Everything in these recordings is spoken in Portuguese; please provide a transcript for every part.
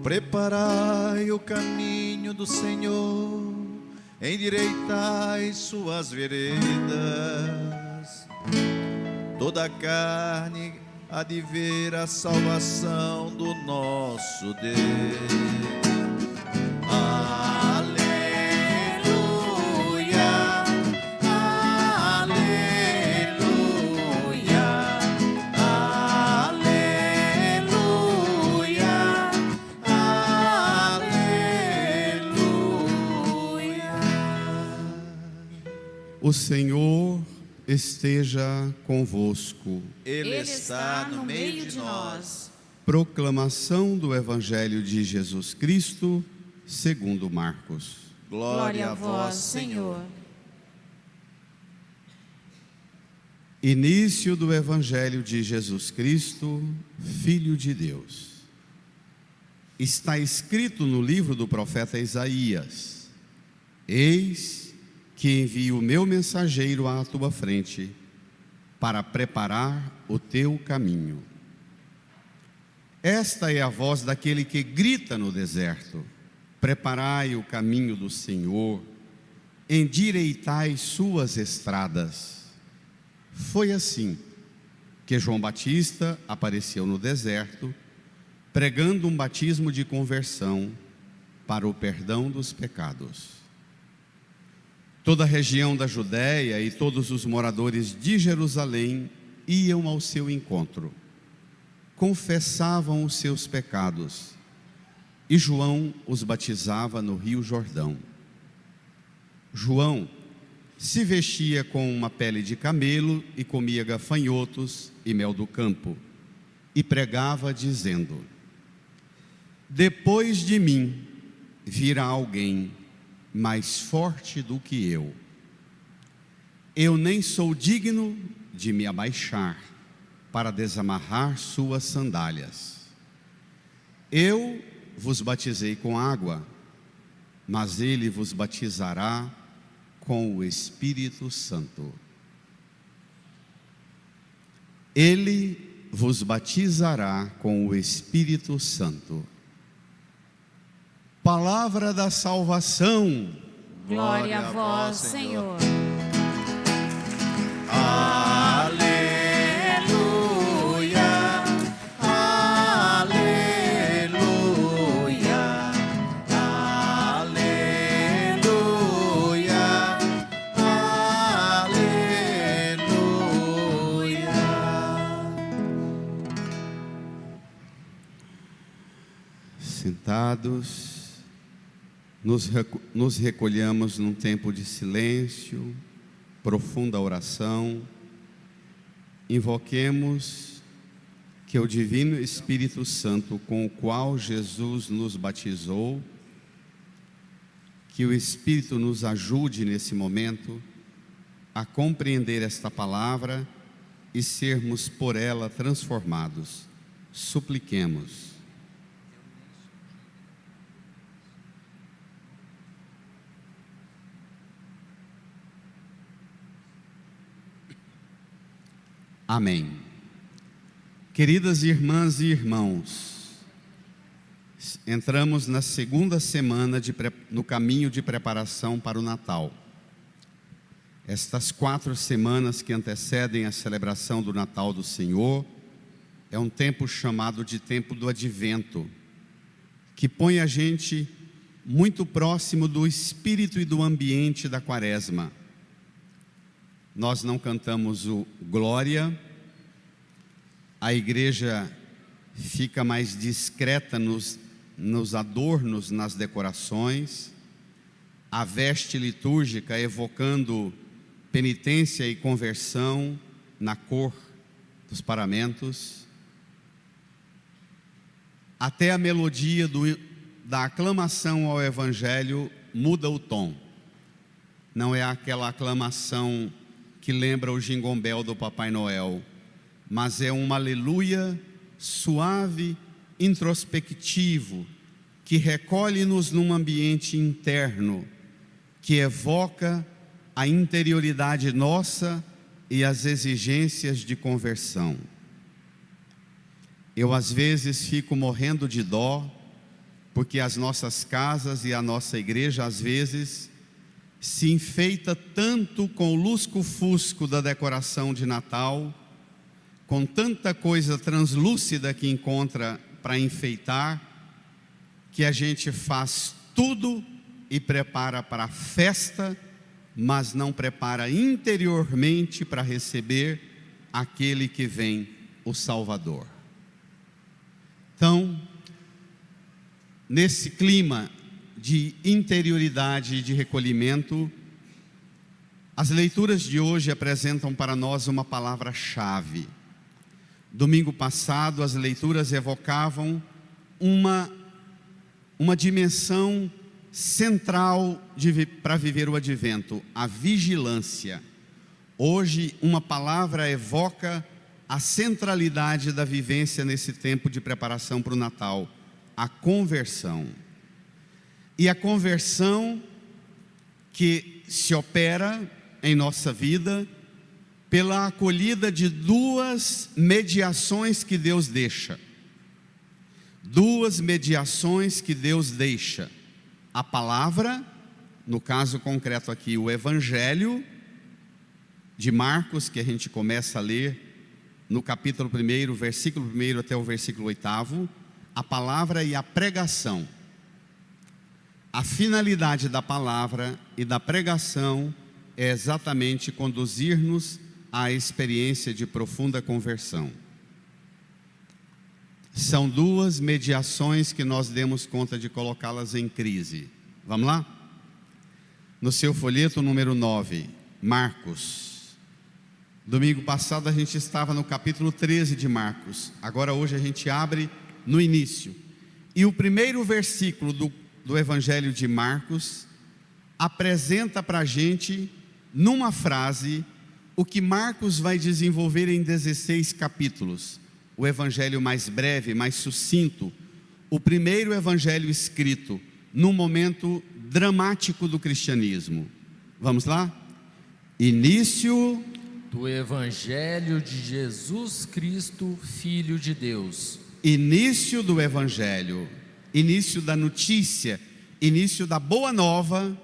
Preparai o caminho do Senhor, endireitai suas veredas. Toda a carne há de ver a salvação do nosso Deus. O Senhor esteja convosco. Ele está no meio de nós. Proclamação do Evangelho de Jesus Cristo, segundo Marcos. Glória a vós, Senhor. Início do Evangelho de Jesus Cristo, Filho de Deus. Está escrito no livro do profeta Isaías: Eis que envio o meu mensageiro à tua frente, para preparar o teu caminho. Esta é a voz daquele que grita no deserto: preparai o caminho do Senhor, endireitai suas estradas. Foi assim que João Batista apareceu no deserto, pregando um batismo de conversão para o perdão dos pecados. Toda a região da Judéia e todos os moradores de Jerusalém iam ao seu encontro, confessavam os seus pecados, e João os batizava no Rio Jordão. João se vestia com uma pele de camelo e comia gafanhotos e mel do campo, e pregava dizendo: depois de mim virá alguém mais forte do que eu nem sou digno de me abaixar para desamarrar suas sandálias. Eu vos batizei com água, mas ele vos batizará com o Espírito Santo. Ele vos batizará com o Espírito Santo. Palavra da salvação. Glória a vós, Senhor. Aleluia, aleluia, aleluia, aleluia. Sentados, nos recolhamos num tempo de silêncio, profunda oração. Invoquemos que o Divino Espírito Santo, com o qual Jesus nos batizou, que o Espírito nos ajude nesse momento a compreender esta palavra e sermos por ela transformados. Supliquemos. Amém. Queridas irmãs e irmãos, entramos na segunda semana no caminho de preparação para o Natal. Estas 4 semanas que antecedem a celebração do Natal do Senhor é um tempo chamado de tempo do Advento, que põe a gente muito próximo do espírito e do ambiente da Quaresma. Nós não cantamos o Glória, a igreja fica mais discreta nos adornos, nas decorações, a veste litúrgica evocando penitência e conversão na cor dos paramentos, até a melodia da aclamação ao Evangelho muda o tom. Não é aquela aclamação que lembra o jingombel do Papai Noel, mas é um aleluia suave, introspectivo, que recolhe-nos num ambiente interno, que evoca a interioridade nossa e as exigências de conversão. Eu às vezes fico morrendo de dó porque as nossas casas e a nossa igreja às vezes se enfeita tanto com o lusco-fusco da decoração de Natal, com tanta coisa translúcida que encontra para enfeitar, que a gente faz tudo e prepara para a festa, mas não prepara interiormente para receber aquele que vem, o Salvador. Então, nesse clima de interioridade e de recolhimento, as leituras de hoje apresentam para nós uma palavra-chave. Domingo passado, as leituras evocavam uma dimensão central para viver o advento, a vigilância. Hoje, uma palavra evoca a centralidade da vivência nesse tempo de preparação para o Natal, a conversão. E a conversão que se opera em nossa vida pela acolhida de duas mediações que Deus deixa. Duas mediações que Deus deixa. A palavra, no caso concreto aqui, o Evangelho de Marcos, que a gente começa a ler no capítulo 1, versículo 1 até o versículo 8, a palavra e a pregação. A finalidade da palavra e da pregação é exatamente conduzir-nos à experiência de profunda conversão. São duas mediações que nós demos conta de colocá-las em crise. Vamos lá? No seu folheto número 9, Marcos. Domingo passado a gente estava no capítulo 13 de Marcos. Agora hoje a gente abre no início. E o primeiro versículo do Evangelho de Marcos apresenta para a gente, numa frase, o que Marcos vai desenvolver em 16 capítulos. O evangelho mais breve, mais sucinto, o primeiro evangelho escrito num momento dramático do cristianismo. Vamos lá? Início do Evangelho de Jesus Cristo, Filho de Deus. Início do Evangelho, início da notícia, início da boa nova.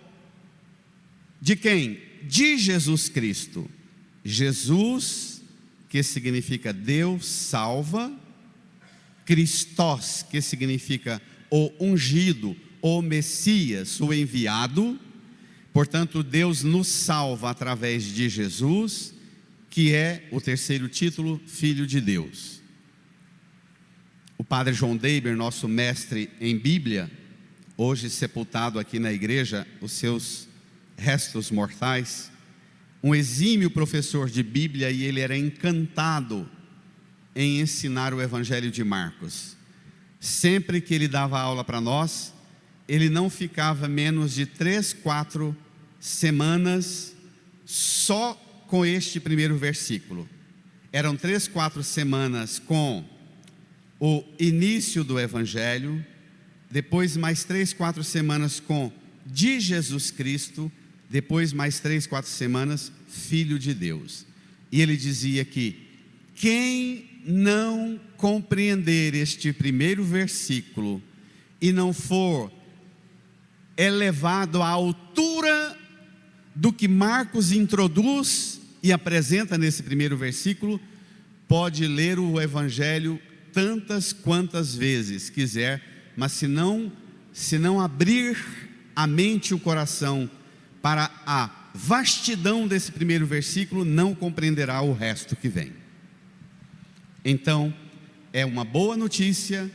De quem? De Jesus Cristo. Jesus, que significa Deus salva, Christos, que significa o ungido, o Messias, o enviado. Portanto, Deus nos salva através de Jesus, que é o terceiro título, Filho de Deus. O padre João Deiber, nosso mestre em Bíblia, hoje sepultado aqui na igreja, os seus restos mortais, um exímio professor de Bíblia, e ele era encantado em ensinar o Evangelho de Marcos. Sempre que ele dava aula para nós, ele não ficava menos de 3, 4 semanas só com este primeiro versículo. Eram 3, 4 semanas com o início do Evangelho, depois mais 3, 4 semanas com de Jesus Cristo, depois mais 3, 4 semanas, Filho de Deus. E ele dizia que quem não compreender este primeiro versículo e não for elevado à altura do que Marcos introduz e apresenta nesse primeiro versículo, pode ler o Evangelho tantas quantas vezes quiser, mas se não abrir a mente e o coração para a vastidão desse primeiro versículo, não compreenderá o resto que vem. Então, é uma boa notícia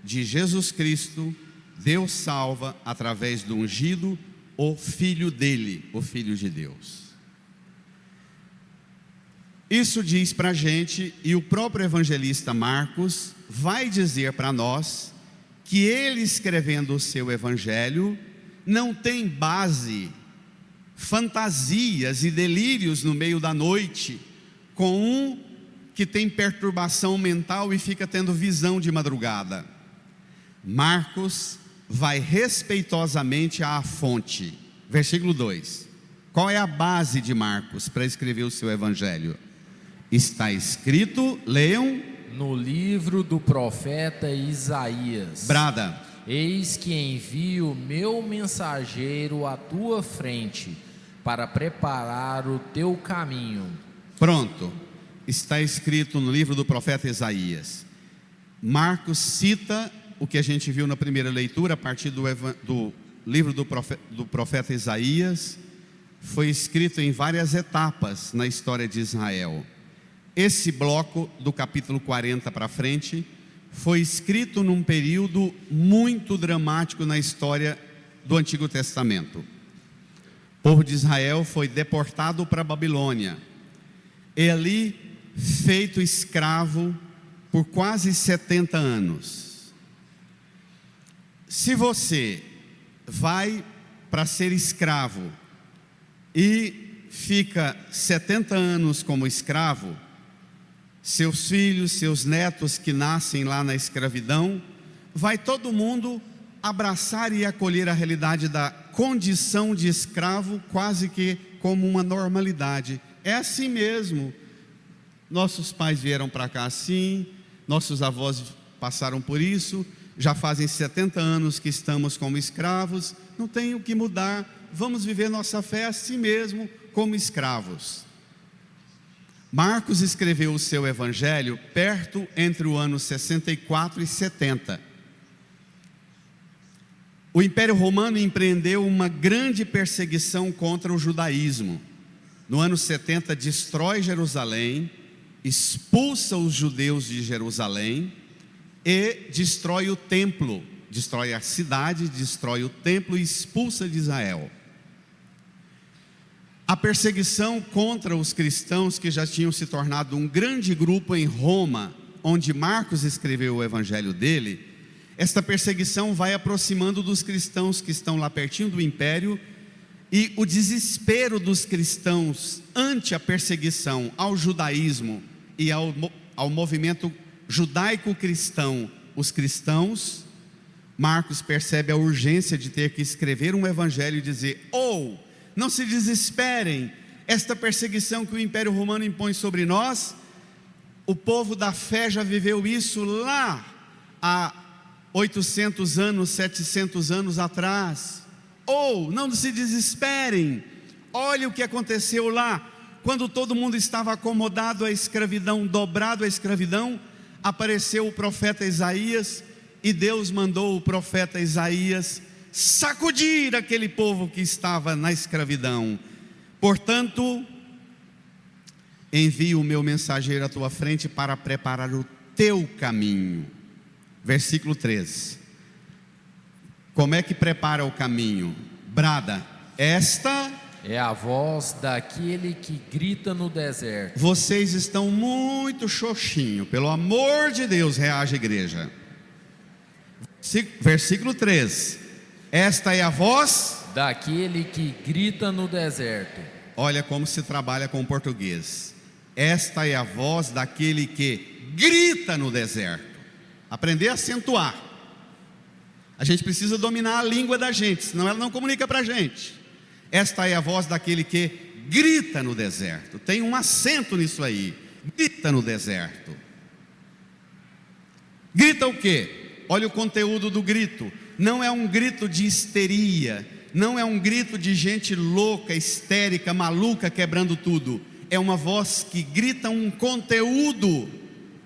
de Jesus Cristo. Deus salva através do ungido, o Filho dele, o Filho de Deus. Isso diz para a gente, e o próprio evangelista Marcos vai dizer para nós, que ele, escrevendo o seu evangelho, não tem base, fantasias e delírios no meio da noite, com um que tem perturbação mental e fica tendo visão de madrugada. Marcos vai respeitosamente à fonte. Versículo 2. Qual é a base de Marcos para escrever o seu evangelho? Está escrito, leiam, no livro do profeta Isaías. Brada. Eis que envio meu mensageiro à tua frente, para preparar o teu caminho. Pronto, está escrito no livro do profeta Isaías. Marcos cita o que a gente viu na primeira leitura, a partir do livro do profeta Isaías. Foi escrito em várias etapas na história de Israel. Esse bloco do capítulo 40 para frente foi escrito num período muito dramático na história do Antigo Testamento. O povo de Israel foi deportado para a Babilônia e ali feito escravo por quase 70 anos. Se você vai para ser escravo e fica 70 anos como escravo, seus filhos, seus netos que nascem lá na escravidão, vai todo mundo abraçar e acolher a realidade da condição de escravo quase que como uma normalidade. É assim mesmo. Nossos pais vieram para cá assim, nossos avós passaram por isso, já fazem 70 anos que estamos como escravos, não tem o que mudar, vamos viver nossa fé assim mesmo, como escravos. Marcos escreveu o seu evangelho perto entre o ano 64 e 70. O Império Romano empreendeu uma grande perseguição contra o judaísmo. No ano 70 destrói Jerusalém, expulsa os judeus de Jerusalém e destrói o templo, destrói a cidade, destrói o templo e expulsa de Israel. A perseguição contra os cristãos que já tinham se tornado um grande grupo em Roma, onde Marcos escreveu o evangelho dele, esta perseguição vai aproximando dos cristãos que estão lá pertinho do império, e o desespero dos cristãos ante a perseguição ao judaísmo e ao movimento judaico-cristão, os cristãos, Marcos percebe a urgência de ter que escrever um evangelho e dizer: não se desesperem, esta perseguição que o Império Romano impõe sobre nós, o povo da fé já viveu isso lá há 800 anos, 700 anos atrás. Não se desesperem, olhe o que aconteceu lá, quando todo mundo estava acomodado à escravidão, dobrado à escravidão, apareceu o profeta Isaías, e Deus mandou o profeta Isaías sacudir aquele povo que estava na escravidão. Portanto, envio o meu mensageiro à tua frente para preparar o teu caminho. Versículo 3. Como é que prepara o caminho? Brada: esta é a voz daquele que grita no deserto. Vocês estão muito xoxinho, pelo amor de Deus, reage, igreja. Versículo 3. Esta é a voz daquele que grita no deserto. Olha como se trabalha com o português. Esta é a voz daquele que grita no deserto. Aprender a acentuar. A gente precisa dominar a língua da gente, senão ela não comunica para a gente. Esta é a voz daquele que grita no deserto. Tem um acento nisso aí. Grita no deserto. Grita o quê? Olha o conteúdo do grito. Não é um grito de histeria, não é um grito de gente louca, histérica, maluca, quebrando tudo. É uma voz que grita um conteúdo.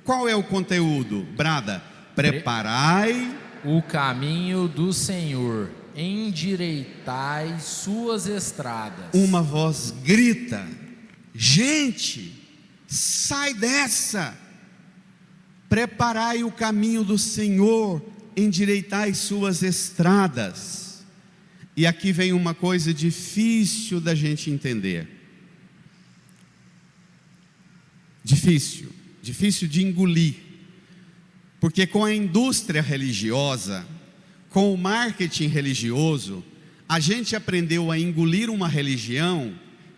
Qual é o conteúdo? Brada: preparai o caminho do Senhor, endireitai suas estradas. Uma voz grita: gente, sai dessa, preparai o caminho do Senhor, endireitai suas estradas. E aqui vem uma coisa difícil da gente entender, difícil de engolir, porque com a indústria religiosa, com o marketing religioso, a gente aprendeu a engolir uma religião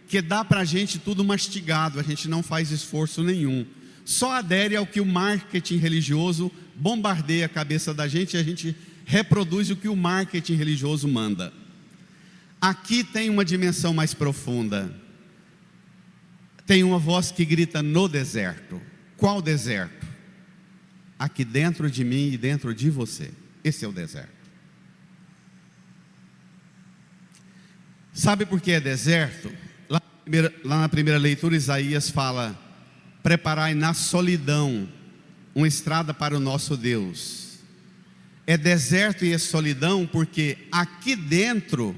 que dá para a gente tudo mastigado, a gente não faz esforço nenhum, só adere ao que o marketing religioso bombardeia a cabeça da gente, e a gente reproduz o que o marketing religioso manda. Aqui tem uma dimensão mais profunda. Tem uma voz que grita no deserto. Qual deserto? Aqui dentro de mim e dentro de você. Esse é o deserto. Sabe por que é deserto? Lá na primeira leitura, Isaías fala: preparai na solidão uma estrada para o nosso Deus. É deserto e é solidão porque aqui dentro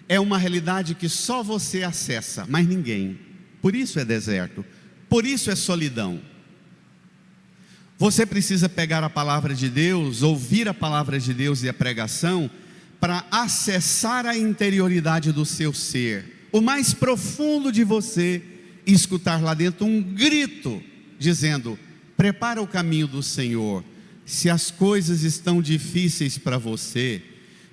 é uma realidade que só você acessa, mas ninguém. Por isso é deserto, por isso é solidão. Você precisa pegar a palavra de Deus, ouvir a palavra de Deus e a pregação, para acessar a interioridade do seu ser, o mais profundo de você, e escutar lá dentro um grito, dizendo: prepara o caminho do Senhor. Se as coisas estão difíceis para você,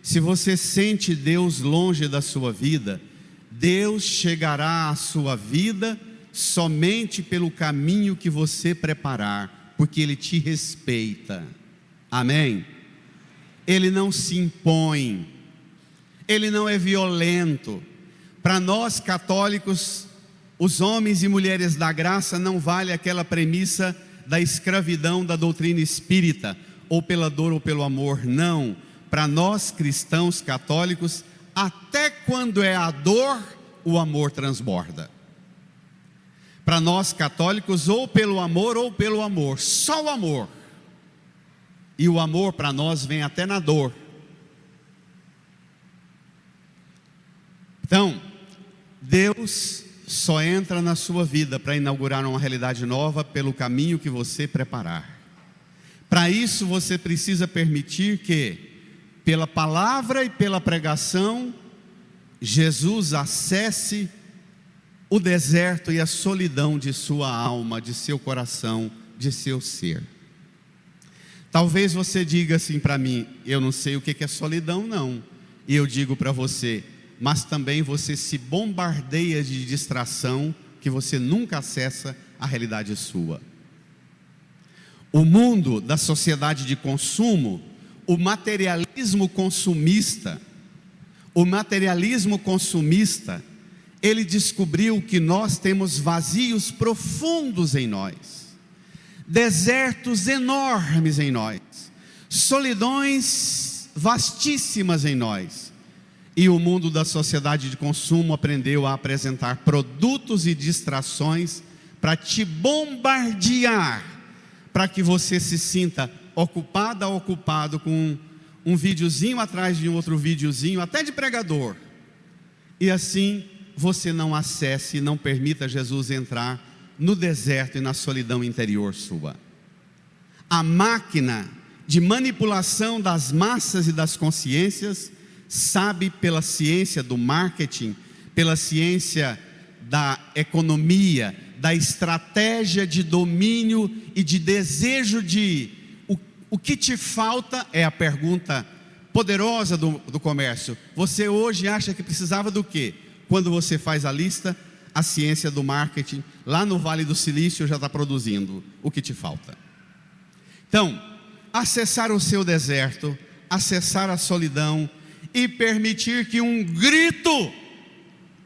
se você sente Deus longe da sua vida, Deus chegará à sua vida somente pelo caminho que você preparar, porque Ele te respeita. Amém? Ele não se impõe, Ele não é violento. Para nós católicos, os homens e mulheres da graça, não vale aquela premissa da escravidão da doutrina espírita, ou pela dor ou pelo amor. Não, para nós cristãos católicos, até quando é a dor, o amor transborda. Para nós católicos, ou pelo amor, só o amor. E o amor para nós vem até na dor. Então, Deus só entra na sua vida para inaugurar uma realidade nova pelo caminho que você preparar. Para isso você precisa permitir que, pela palavra e pela pregação, Jesus acesse o deserto e a solidão de sua alma, de seu coração, de seu ser. Talvez você diga assim para mim: eu não sei o que é solidão não. E eu digo para você: mas também você se bombardeia de distração, que você nunca acessa a realidade sua. O mundo da sociedade de consumo, o materialismo consumista, ele descobriu que nós temos vazios profundos em nós, desertos enormes em nós, solidões vastíssimas em nós. E o mundo da sociedade de consumo aprendeu a apresentar produtos e distrações para te bombardear, para que você se sinta ocupado com um videozinho atrás de um outro videozinho, até de pregador. E assim você não acesse e não permita Jesus entrar no deserto e na solidão interior sua. A máquina de manipulação das massas e das consciências sabe, pela ciência do marketing, pela ciência da economia, da estratégia de domínio e de desejo de o que te falta. É a pergunta poderosa do comércio. Você hoje acha que precisava do quê? Quando você faz a lista, a ciência do marketing lá no Vale do Silício já está produzindo o que te falta. Então, acessar o seu deserto, acessar a solidão e permitir que um grito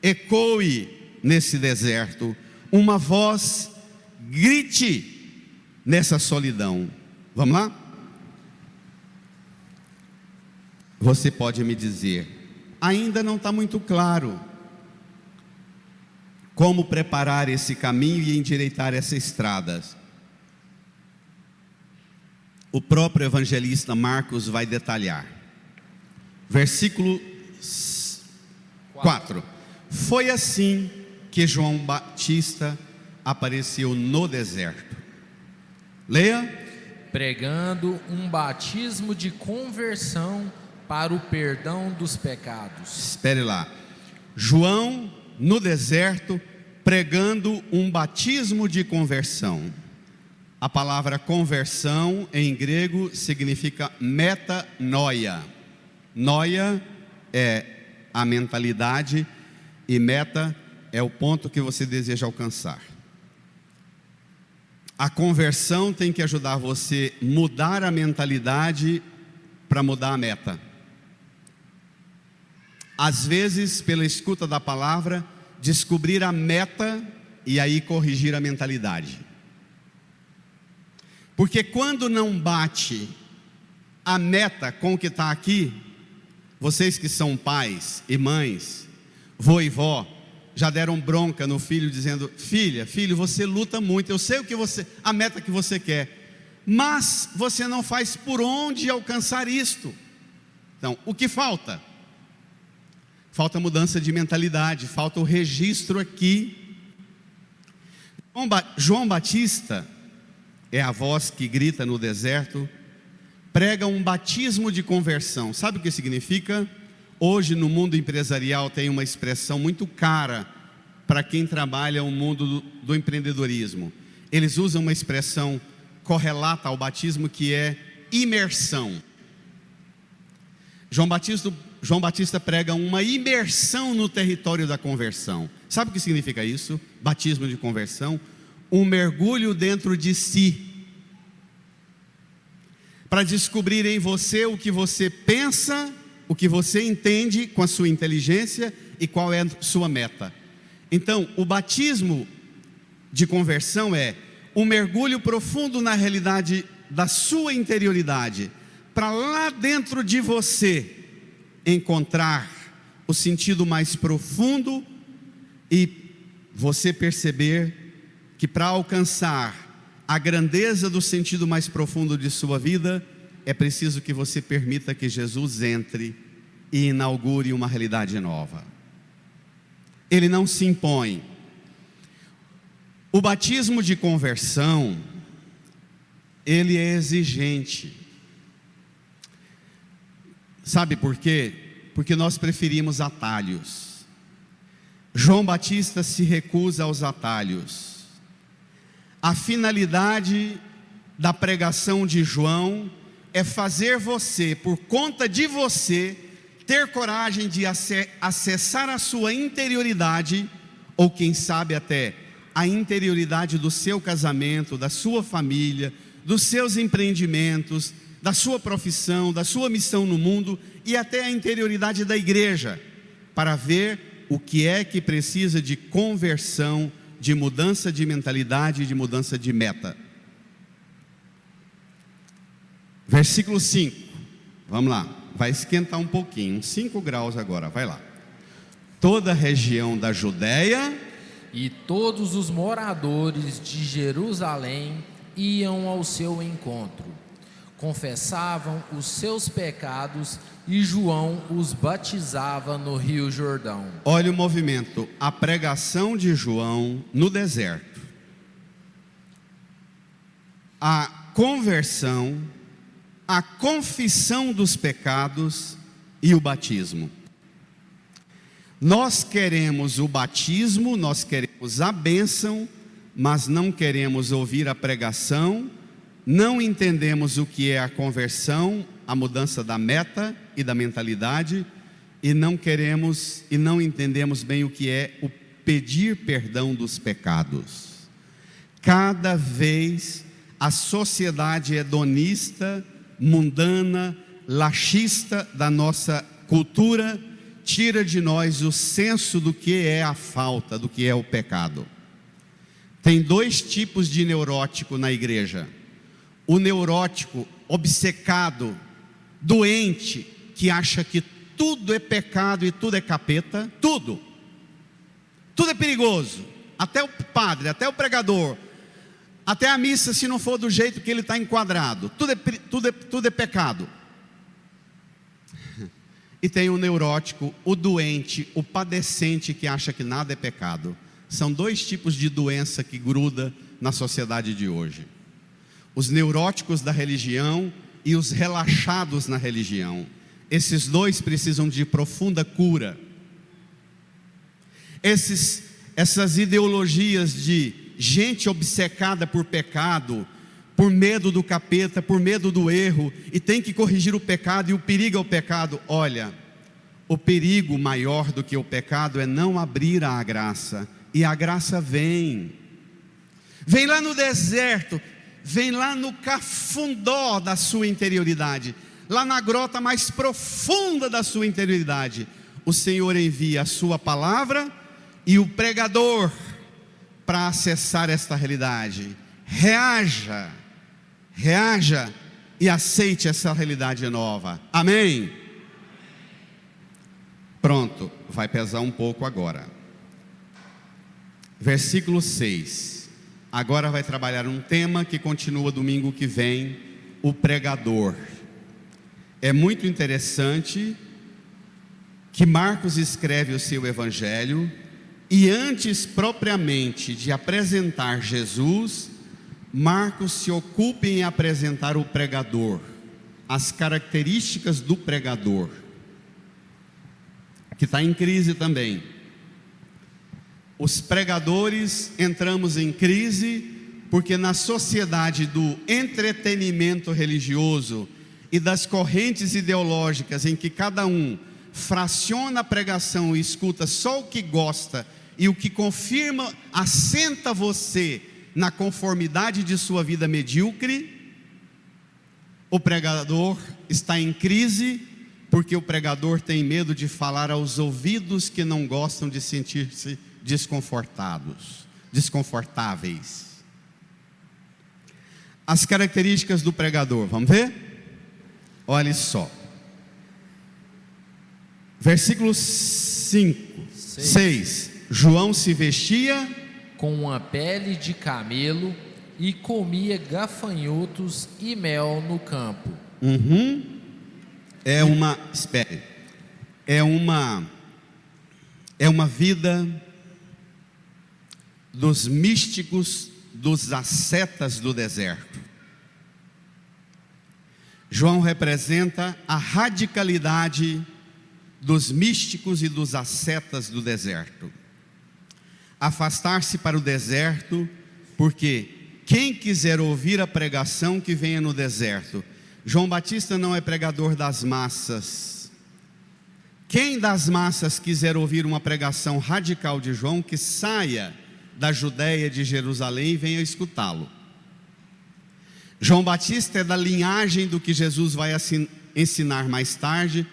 ecoe nesse deserto, uma voz grite nessa solidão. Vamos lá? Você pode me dizer: ainda não está muito claro como preparar esse caminho e endireitar essa estrada. O próprio evangelista Marcos vai detalhar. Versículo 4. Foi assim que João Batista apareceu no deserto. Leia. Pregando um batismo de conversão para o perdão dos pecados. Espere lá. João no deserto pregando um batismo de conversão. A palavra conversão em grego significa metanoia. Noia é a mentalidade e meta é o ponto que você deseja alcançar. A conversão tem que ajudar você a mudar a mentalidade para mudar a meta. Às vezes, pela escuta da palavra, descobrir a meta e aí corrigir a mentalidade. Porque quando não bate a meta com o que está aqui, vocês que são pais e mães, vô e vó já deram bronca no filho dizendo: filha, filho, você luta muito, eu sei a meta que você quer, mas você não faz por onde alcançar isto. Então, o que falta? Falta mudança de mentalidade, falta o registro aqui. João Batista é a voz que grita no deserto, prega um batismo de conversão. Sabe o que significa? Hoje no mundo empresarial tem uma expressão muito cara para quem trabalha o mundo do empreendedorismo. Eles usam uma expressão correlata ao batismo que é imersão. João Batista prega uma imersão no território da conversão. Sabe o que significa isso? Batismo de conversão. Um mergulho dentro de si, para descobrir em você o que você pensa, o que você entende com a sua inteligência e qual é a sua meta. Então, o batismo de conversão é um mergulho profundo na realidade da sua interioridade, para lá dentro de você encontrar o sentido mais profundo e você perceber que para alcançar a grandeza do sentido mais profundo de sua vida, é preciso que você permita que Jesus entre e inaugure uma realidade nova. Ele não se impõe. O batismo de conversão, ele é exigente. Sabe por quê? Porque nós preferimos atalhos. João Batista se recusa aos atalhos. A finalidade da pregação de João é fazer você, por conta de você, ter coragem de acessar a sua interioridade, ou quem sabe até a interioridade do seu casamento, da sua família, dos seus empreendimentos, da sua profissão, da sua missão no mundo e até a interioridade da igreja, para ver o que é que precisa de conversão, de mudança de mentalidade, de mudança de meta. Versículo 5, vamos lá, vai esquentar um pouquinho, 5 graus agora, vai lá. Toda a região da Judéia e todos os moradores de Jerusalém iam ao seu encontro, confessavam os seus pecados e João os batizava no Rio Jordão. Olha o movimento, a pregação de João no deserto, a conversão, a confissão dos pecados e o batismo. Nós queremos o batismo, nós queremos a bênção, mas não queremos ouvir a pregação, não entendemos o que é a conversão, a mudança da meta e da mentalidade, e não queremos e não entendemos bem o que é o pedir perdão dos pecados. Cada vez a sociedade hedonista, mundana, laxista da nossa cultura tira de nós o senso do que é a falta, do que é o pecado. Tem 2 tipos de neurótico na igreja: o neurótico obcecado, doente, que acha que tudo é pecado e tudo é capeta, tudo é perigoso, até o padre, até o pregador, até a missa, se não for do jeito que ele está enquadrado, tudo é pecado. E tem o neurótico, o doente, o padecente, que acha que nada é pecado. São 2 tipos de doença que gruda na sociedade de hoje: os neuróticos da religião e os relaxados na religião. Esses 2 precisam de profunda cura. Essas ideologias de gente obcecada por pecado, por medo do capeta, por medo do erro, e tem que corrigir o pecado, e o perigo é o pecado. Olha, o perigo maior do que o pecado é não abrir a graça, e a graça vem lá no deserto, vem lá no cafundó da sua interioridade, lá na grota mais profunda da sua interioridade. O Senhor envia a sua palavra e o pregador para acessar esta realidade. Reaja e aceite essa realidade nova. Amém? Pronto, vai pesar um pouco agora. Versículo 6. Agora vai trabalhar um tema que continua domingo que vem, o pregador. É muito interessante que Marcos escreve o seu evangelho e antes propriamente de apresentar Jesus, Marcos se ocupa em apresentar o pregador, as características do pregador, que está em crise também. Os pregadores entramos em crise porque na sociedade do entretenimento religioso e das correntes ideológicas em que cada um fraciona a pregação e escuta só o que gosta e o que confirma, assenta você na conformidade de sua vida medíocre, o pregador está em crise porque o pregador tem medo de falar aos ouvidos que não gostam de sentir-se desconfortáveis. As características do pregador, vamos ver? Olha só. Versículo 6. João se vestia com uma pele de camelo e comia gafanhotos e mel no campo. É uma vida dos místicos, dos ascetas do deserto. João representa a radicalidade dos místicos e dos ascetas do deserto. Afastar-se para o deserto, porque quem quiser ouvir a pregação que venha no deserto. João Batista não é pregador das massas. Quem das massas quiser ouvir uma pregação radical de João, que saia da Judéia, de Jerusalém, e venha escutá-lo. João Batista é da linhagem do que Jesus vai ensinar mais tarde.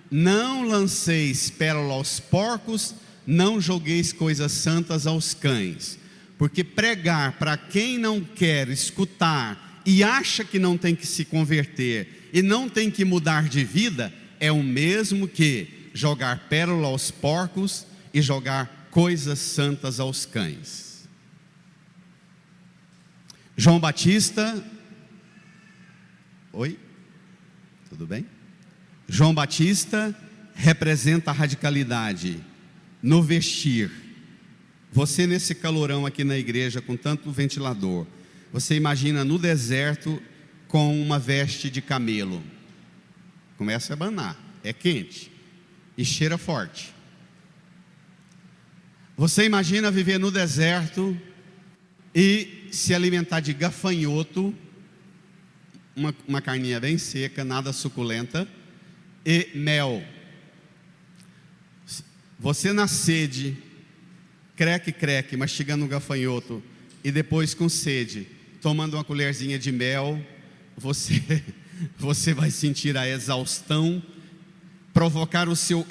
Não lanceis pérola aos porcos, não jogueis coisas santas aos cães. Porque pregar para quem não quer escutar e acha que não tem que se converter e não tem que mudar de vida, é o mesmo que jogar pérola aos porcos e jogar coisas santas aos cães. João Batista, oi? Tudo bem? João Batista representa a radicalidade no vestir. Você nesse calorão aqui na igreja com tanto ventilador, você imagina no deserto com uma veste de camelo. Começa a abanar, é quente e cheira forte. Você imagina viver no deserto e se alimentar de gafanhoto, uma carninha bem seca, nada suculenta, e mel. Você na sede, creque, mastigando um gafanhoto, e depois com sede, tomando uma colherzinha de mel, você vai sentir a exaustão,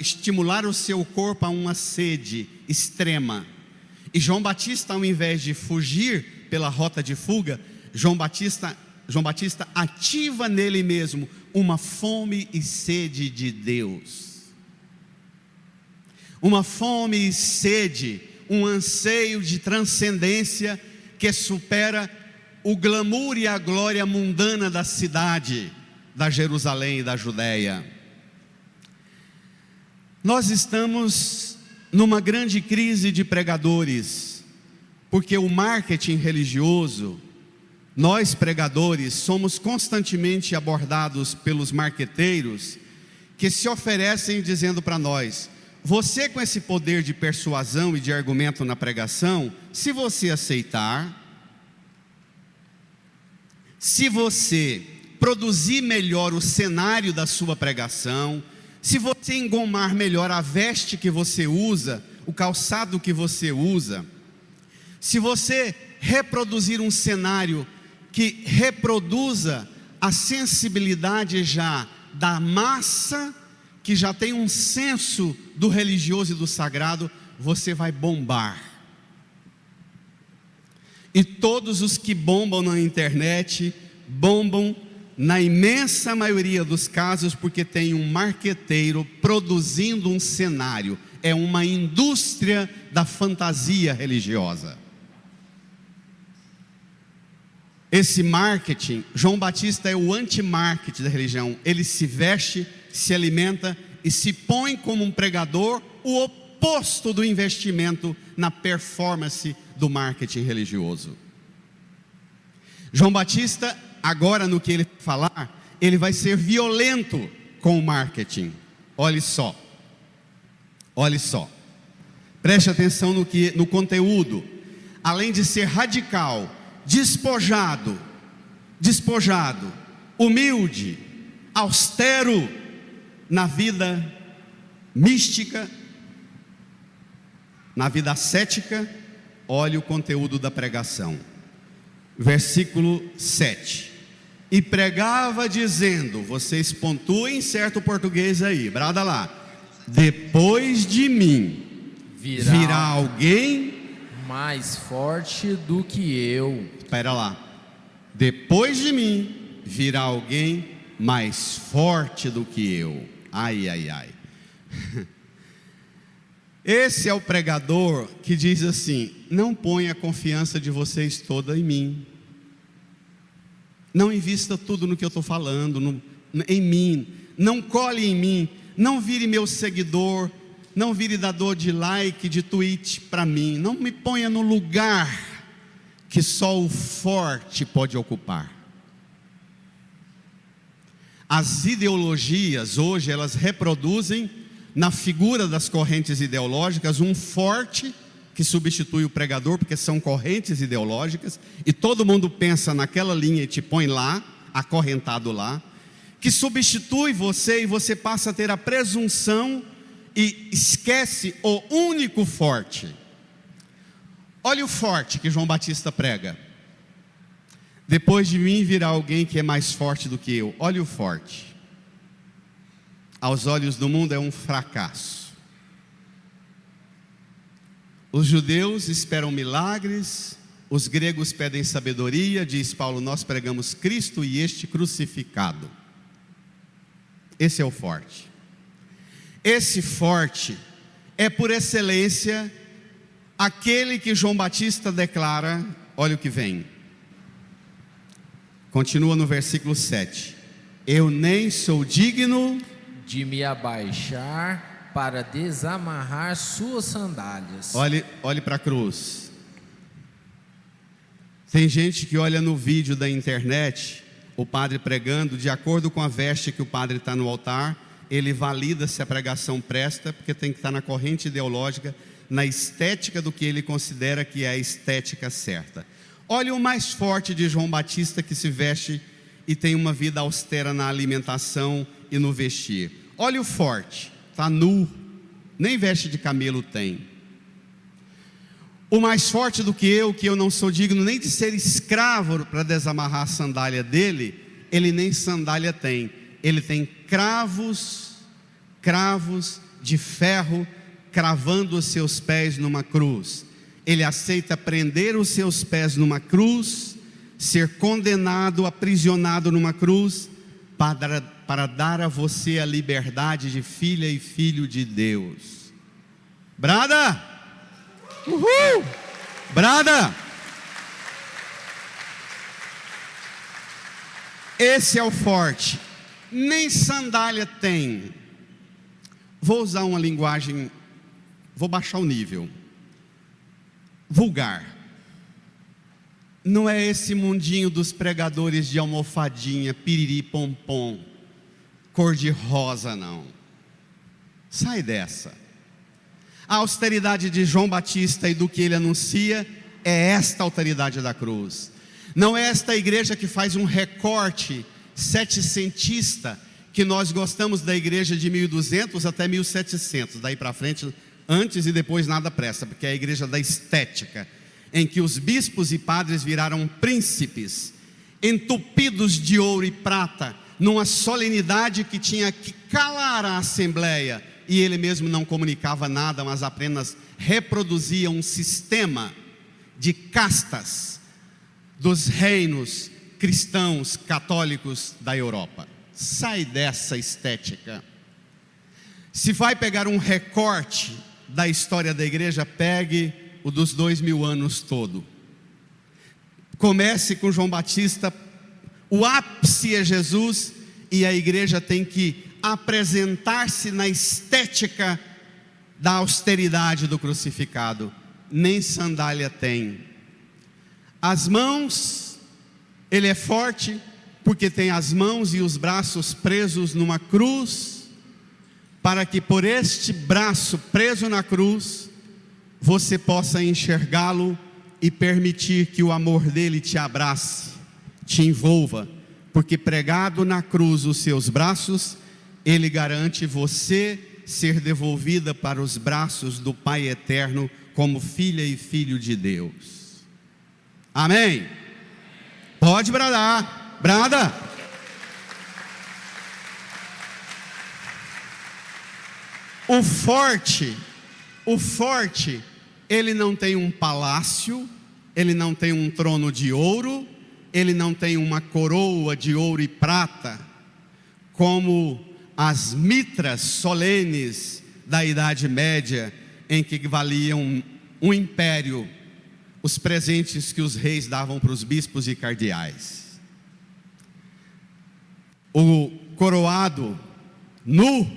estimular o seu corpo a uma sede extrema. E João Batista, ao invés de fugir pela rota de fuga, João Batista ativa nele mesmo uma fome e sede de Deus. Uma fome e sede, um anseio de transcendência que supera o glamour e a glória mundana da cidade, da Jerusalém e da Judéia. Nós estamos numa grande crise de pregadores, porque o marketing religioso, nós pregadores somos constantemente abordados pelos marqueteiros que se oferecem dizendo para nós: você com esse poder de persuasão e de argumento na pregação, se você aceitar, se você produzir melhor o cenário da sua pregação, se você engomar melhor a veste que você usa, o calçado que você usa, se você reproduzir um cenário que reproduza a sensibilidade já da massa, que já tem um senso do religioso e do sagrado, você vai bombar. E todos os que bombam na internet, bombam na imensa maioria dos casos, porque tem um marqueteiro produzindo um cenário. É uma indústria da fantasia religiosa. Esse marketing, João Batista é o anti-marketing da religião. Ele se veste, se alimenta e se põe como um pregador, o oposto do investimento na performance do marketing religioso. João Batista, agora no que ele falar, ele vai ser violento com o marketing. Olhe só, preste atenção no conteúdo. Além de ser radical, despojado, humilde, austero na vida mística, na vida ascética, olhe o conteúdo da pregação. Versículo 7. E pregava dizendo, vocês pontuem certo português aí, brada lá. Depois de mim virá alguém mais forte do que eu. Espera lá. Depois de mim virá alguém mais forte do que eu. Ai, ai, ai. Esse é o pregador que diz assim: não ponha a confiança de vocês toda em mim. Não invista tudo no que eu estou falando, em mim. Não colhe em mim. Não vire meu seguidor. Não vire dador de like, de tweet para mim. Não me ponha no lugar que só o forte pode ocupar. As ideologias hoje, elas reproduzem na figura das correntes ideológicas um forte que substitui o pregador, porque são correntes ideológicas, e todo mundo pensa naquela linha e te põe lá, acorrentado lá, que substitui você, e você passa a ter a presunção e esquece o único forte. Olha o forte que João Batista prega: depois de mim virá alguém que é mais forte do que eu. Olha o forte. Aos olhos do mundo é um fracasso. Os judeus esperam milagres, os gregos pedem sabedoria. Diz Paulo: nós pregamos Cristo e este crucificado. Esse é o forte. Esse forte é por excelência aquele que João Batista declara. Olha o que vem. Continua no versículo 7. Eu nem sou digno de me abaixar para desamarrar suas sandálias. Olhe para a cruz. Tem gente que olha no vídeo da internet o padre pregando, de acordo com a veste que o padre está no altar, ele valida se a pregação presta, porque tem que estar na corrente ideológica, na estética do que ele considera que é a estética certa. Olha o mais forte de João Batista, que se veste e tem uma vida austera na alimentação e no vestir. Olha o forte, está nu, nem veste de camelo tem. O mais forte do que eu não sou digno nem de ser escravo para desamarrar a sandália dele, ele nem sandália tem. Ele tem cravos de ferro cravando os seus pés numa cruz. Ele aceita prender os seus pés numa cruz, ser condenado, aprisionado numa cruz, para dar a você a liberdade de filha e filho de Deus. Brada! Uhul! Brada! Esse é o forte. Nem sandália tem. Vou usar uma linguagem, vou baixar o nível. Vulgar. Não é esse mundinho dos pregadores de almofadinha, piriri, pompom, cor de rosa, não. Sai dessa. A austeridade de João Batista e do que ele anuncia é esta autoridade da cruz. Não é esta igreja que faz um recorte setecentista, que nós gostamos da igreja de 1200 até 1700, daí para frente, antes e depois nada presta, porque é a igreja da estética, em que os bispos e padres viraram príncipes, entupidos de ouro e prata, numa solenidade que tinha que calar a assembleia, e ele mesmo não comunicava nada, mas apenas reproduzia um sistema de castas dos reinos cristãos católicos da Europa. Sai dessa estética. Se vai pegar um recorte da história da igreja, pegue o dos 2000 anos todo. Comece com João Batista, o ápice é Jesus, e a igreja tem que apresentar-se na estética da austeridade do crucificado. Nem sandália tem. As mãos, ele é forte porque tem as mãos e os braços presos numa cruz, para que por este braço preso na cruz você possa enxergá-lo e permitir que o amor dele te abrace, te envolva, porque pregado na cruz os seus braços, ele garante você ser devolvida para os braços do Pai eterno como filha e filho de Deus. Amém? Pode bradar, brada. O forte, ele não tem um palácio, ele não tem um trono de ouro, ele não tem uma coroa de ouro e prata, como as mitras solenes da Idade Média, em que valiam um império, os presentes que os reis davam para os bispos e cardeais. O coroado nu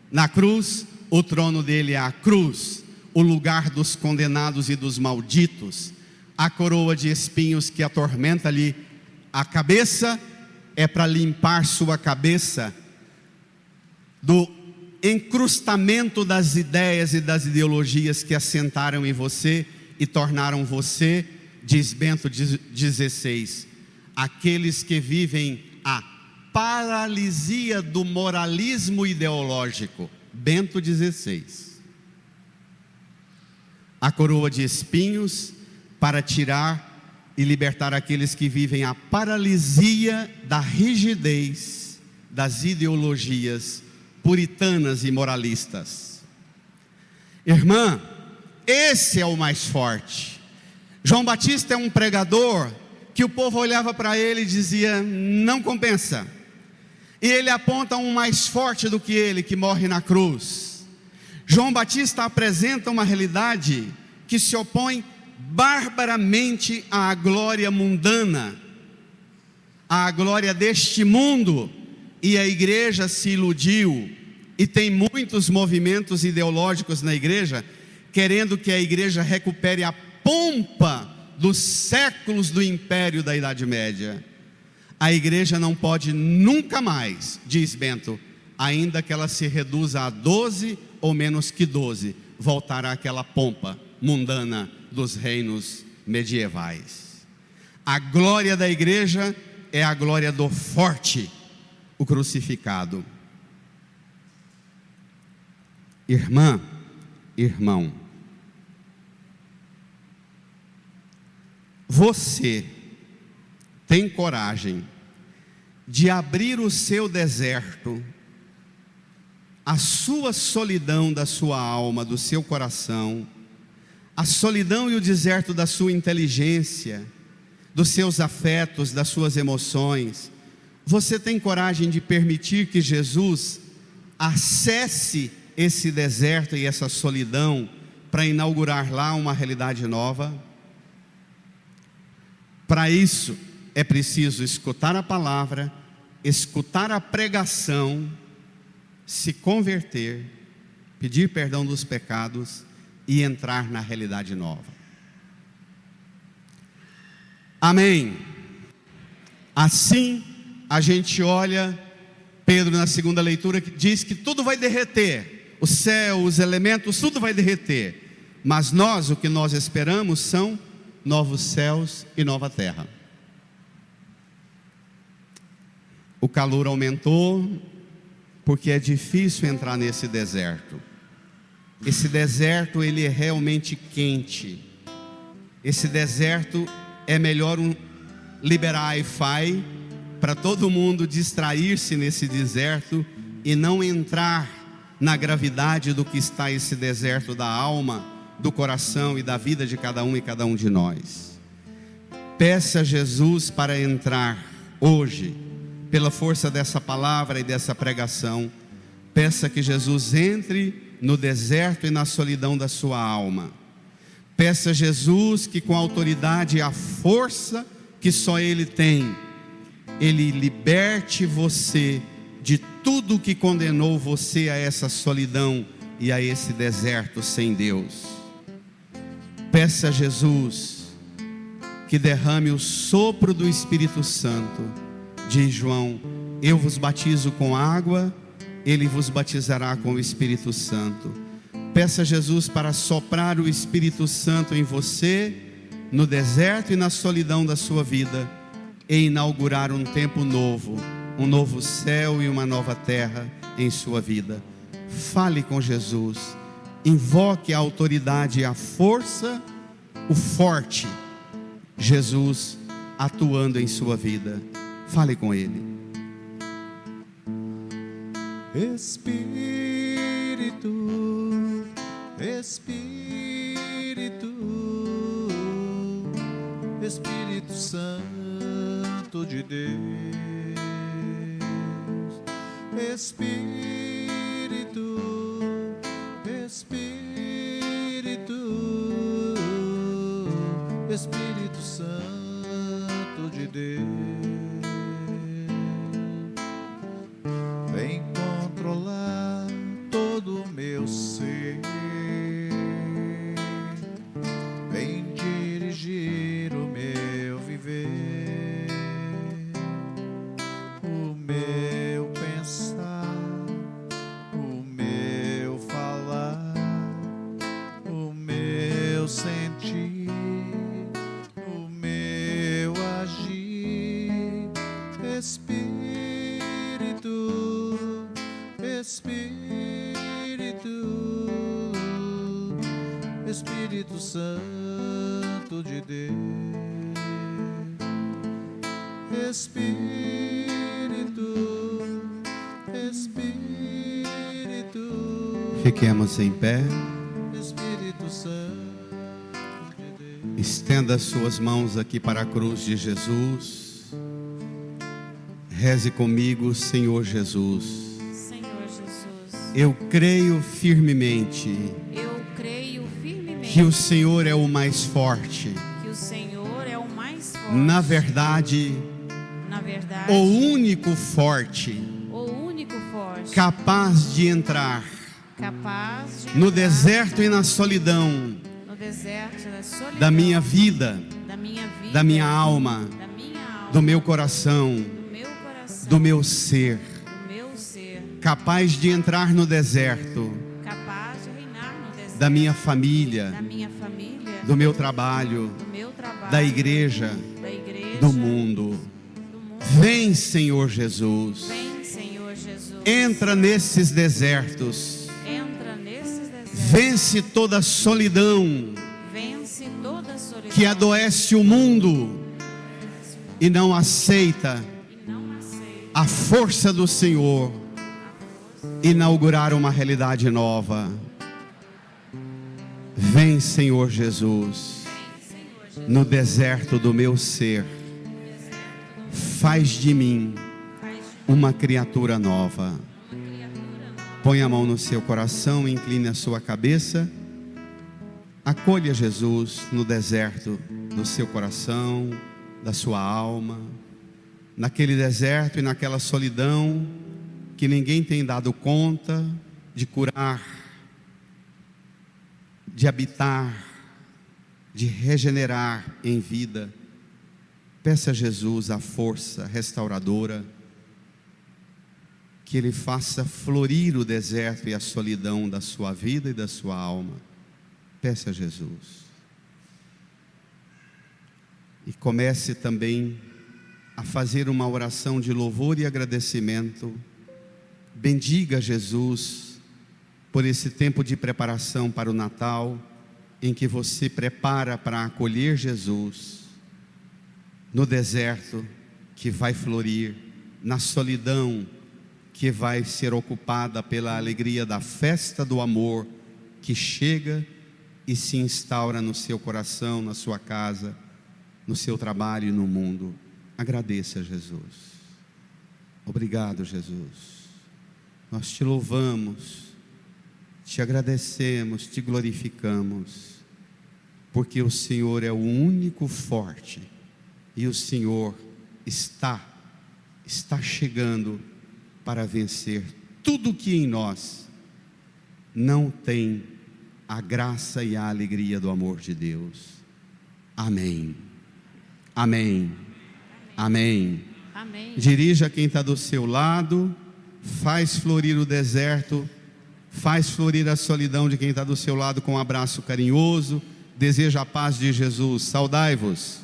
na cruz, o trono dele é a cruz, o lugar dos condenados e dos malditos. A coroa de espinhos que atormenta-lhe a cabeça é para limpar sua cabeça do encrustamento das ideias e das ideologias que assentaram em você e tornaram você, diz Bento XVI, aqueles que vivem a paralisia do moralismo ideológico. Bento XVI. A coroa de espinhos para tirar e libertar aqueles que vivem a paralisia da rigidez das ideologias puritanas e moralistas. Irmã, esse é o mais forte. João Batista é um pregador que o povo olhava para ele e dizia: não compensa. E ele aponta um mais forte do que ele, que morre na cruz. João Batista apresenta uma realidade que se opõe barbaramente à glória mundana, à glória deste mundo, e a igreja se iludiu, e tem muitos movimentos ideológicos na igreja, querendo que a igreja recupere a pompa dos séculos do império da Idade Média. A igreja não pode nunca mais, diz Bento, ainda que ela se reduza a 12 ou menos que 12, voltará àquela pompa mundana dos reinos medievais. A glória da igreja é a glória do forte, o crucificado. Irmã, irmão, você tem coragem de abrir o seu deserto, a sua solidão da sua alma, do seu coração, a solidão e o deserto da sua inteligência, dos seus afetos, das suas emoções? Você tem coragem de permitir que Jesus acesse esse deserto e essa solidão para inaugurar lá uma realidade nova? Para isso é preciso escutar a palavra, escutar a pregação, se converter, pedir perdão dos pecados e entrar na realidade nova. Amém. Assim a gente olha Pedro na segunda leitura, que diz que tudo vai derreter, o céu, os elementos, tudo vai derreter, mas nós, o que nós esperamos são novos céus e nova terra. O calor aumentou, porque é difícil entrar nesse deserto. Esse deserto, ele é realmente quente. Esse deserto é melhor liberar Wi-Fi para todo mundo distrair-se nesse deserto e não entrar na gravidade do que está esse deserto da alma, do coração e da vida de cada um e cada um de nós. Peça a Jesus para entrar hoje, pela força dessa palavra e dessa pregação. Peça que Jesus entre no deserto e na solidão da sua alma. Peça a Jesus que, com a autoridade e a força que só Ele tem, Ele liberte você de tudo que condenou você a essa solidão e a esse deserto sem Deus. Peça a Jesus que derrame o sopro do Espírito Santo. Diz João: eu vos batizo com água, Ele vos batizará com o Espírito Santo. Peça a Jesus para soprar o Espírito Santo em você, no deserto e na solidão da sua vida, e inaugurar um tempo novo, um novo céu e uma nova terra em sua vida. Fale com Jesus, invoque a autoridade e a força, o forte Jesus atuando em sua vida. Fale com Ele. Espírito, Espírito, Espírito Santo de Deus, Espírito, Espírito, Espírito Santo de Deus, vem controlar todo o meu ser, vem dirigir o meu viver, o meu pensar, o meu falar, o meu sentir, o meu agir. Espírito, Espírito, Espírito Santo de Deus, Espírito, Espírito, Fiquemos em pé. Espírito Santo de Deus. Estenda as suas mãos aqui para a cruz de Jesus. Reze comigo: Senhor Jesus, Senhor Jesus, eu creio firmemente eu creio firmemente que o Senhor é o mais forte. que o Senhor é o mais forte. Na verdade, Na verdade, o único forte, o único forte, capaz de entrar capaz de no entrar deserto e na solidão no deserto da solidão da minha vida, da minha vida, da minha alma, da minha alma, do meu coração, do meu coração, do meu ser, do meu ser, capaz de entrar no deserto capaz de reinar no deserto da minha família, da minha família, do meu trabalho, do meu trabalho, da igreja, da igreja, do mundo. do mundo. Vem, Senhor Jesus, Vem, Senhor Jesus, entra nesses desertos, entra nesses desertos, vence toda a solidão vence toda a solidão que adoece o mundo e não aceita e não aceita a força do Senhor inaugurar uma realidade nova. Vem, Senhor Jesus, no deserto do meu ser, faz de mim uma criatura nova. Põe a mão no seu coração, incline a sua cabeça, acolha Jesus no deserto do seu coração, da sua alma, naquele deserto e naquela solidão que ninguém tem dado conta de curar, de habitar, de regenerar em vida. Peça a Jesus a força restauradora, que Ele faça florir o deserto e a solidão da sua vida e da sua alma. Peça a Jesus. E comece também a fazer uma oração de louvor e agradecimento. Bendiga Jesus por esse tempo de preparação para o Natal, em que você prepara para acolher Jesus no deserto que vai florir, na solidão que vai ser ocupada pela alegria da festa do amor que chega e se instaura no seu coração, na sua casa, no seu trabalho e no mundo. Agradeça, Jesus. Obrigado, Jesus. Nós te louvamos, te agradecemos, te glorificamos, porque o Senhor é o único forte e o Senhor está chegando para vencer tudo que em nós não tem a graça e a alegria do amor de Deus. Amém. Amém. Amém. Amém. Dirija quem está do seu lado, faz florir o deserto, faz florir a solidão de quem está do seu lado com um abraço carinhoso, deseja a paz de Jesus. Saudai-vos.